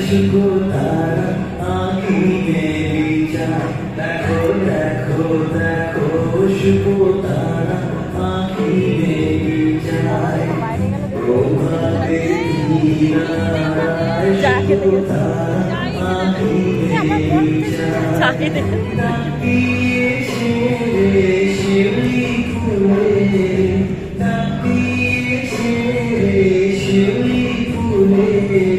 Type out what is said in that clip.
শুকো তারা আঁখি মেরি যায় দেখো দেখো দেখো শুকো তারা আঁখি মেরি যায় প্রভাতে ধীরায় শুকো তারা আঁখি মেরি যায় তাকিয়ে শেরে শিউলি ফুলে তাকিয়ে শেরে শিউলি ফুলে